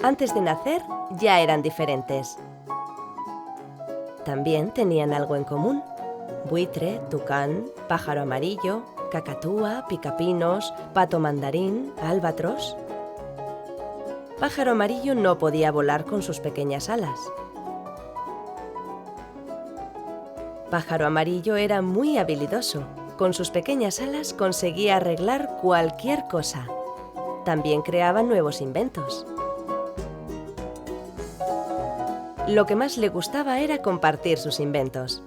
Antes de nacer, ya eran diferentes. También tenían algo en común: buitre, tucán, pájaro amarillo, cacatúa, picapinos, pato mandarín, albatros. Pájaro amarillo no podía volar con sus pequeñas alas. Pájaro amarillo era muy habilidoso. Con sus pequeñas alas conseguía arreglar cualquier cosa. También creaba nuevos inventos. Lo que más le gustaba era compartir sus inventos.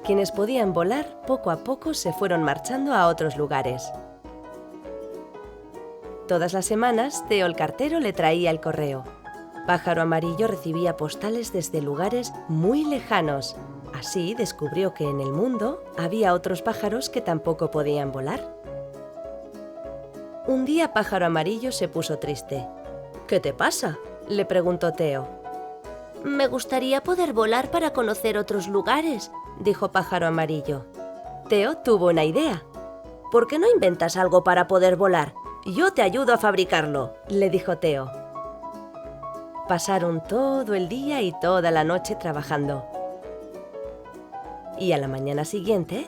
Quienes podían volar, poco a poco se fueron marchando a otros lugares. Todas las semanas, Teo el cartero le traía el correo. Pájaro amarillo recibía postales desde lugares muy lejanos. Así descubrió que en el mundo había otros pájaros que tampoco podían volar. Un día Pájaro amarillo se puso triste. «¿Qué te pasa?», le preguntó Teo. «Me gustaría poder volar para conocer otros lugares», dijo Pájaro amarillo. Teo tuvo una idea. «¿Por qué no inventas algo para poder volar? Yo te ayudo a fabricarlo», le dijo Teo. Pasaron todo el día y toda la noche trabajando. Y a la mañana siguiente,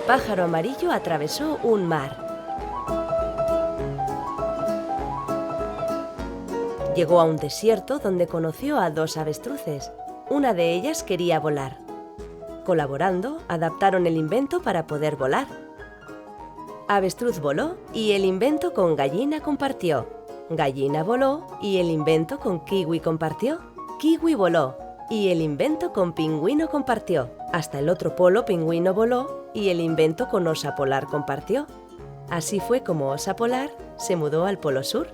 Pájaro amarillo atravesó un mar. Llegó a un desierto donde conoció a dos avestruces. Una de ellas quería volar. Colaborando, adaptaron el invento para poder volar. Avestruz voló y el invento con Gallina compartió. Gallina voló y el invento con Kiwi compartió. Kiwi voló y el invento con Pingüino compartió. Hasta el otro polo Pingüino voló y el invento con Osa Polar compartió. Así fue como Osa Polar se mudó al Polo Sur.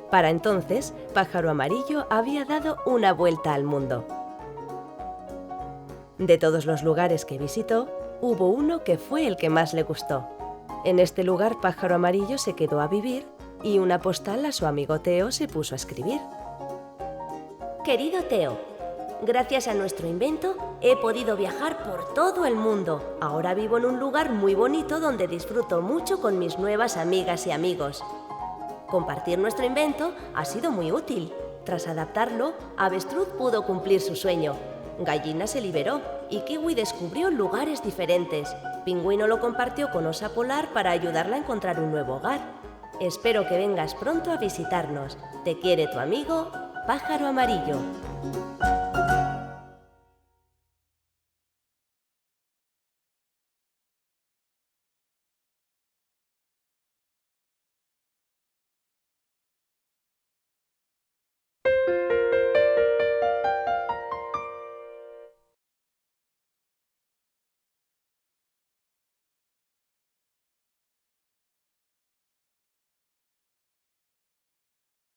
Para entonces, Pájaro amarillo había dado una vuelta al mundo. De todos los lugares que visitó, hubo uno que fue el que más le gustó. En este lugar Pájaro amarillo se quedó a vivir y una postal a su amigo Teo se puso a escribir. «Querido Teo, gracias a nuestro invento he podido viajar por todo el mundo. Ahora vivo en un lugar muy bonito donde disfruto mucho con mis nuevas amigas y amigos. Compartir nuestro invento ha sido muy útil. Tras adaptarlo, Avestruz pudo cumplir su sueño. Gallina se liberó y Kiwi descubrió lugares diferentes. Pingüino lo compartió con Osa Polar para ayudarla a encontrar un nuevo hogar. Espero que vengas pronto a visitarnos. Te quiere tu amigo, Pájaro amarillo».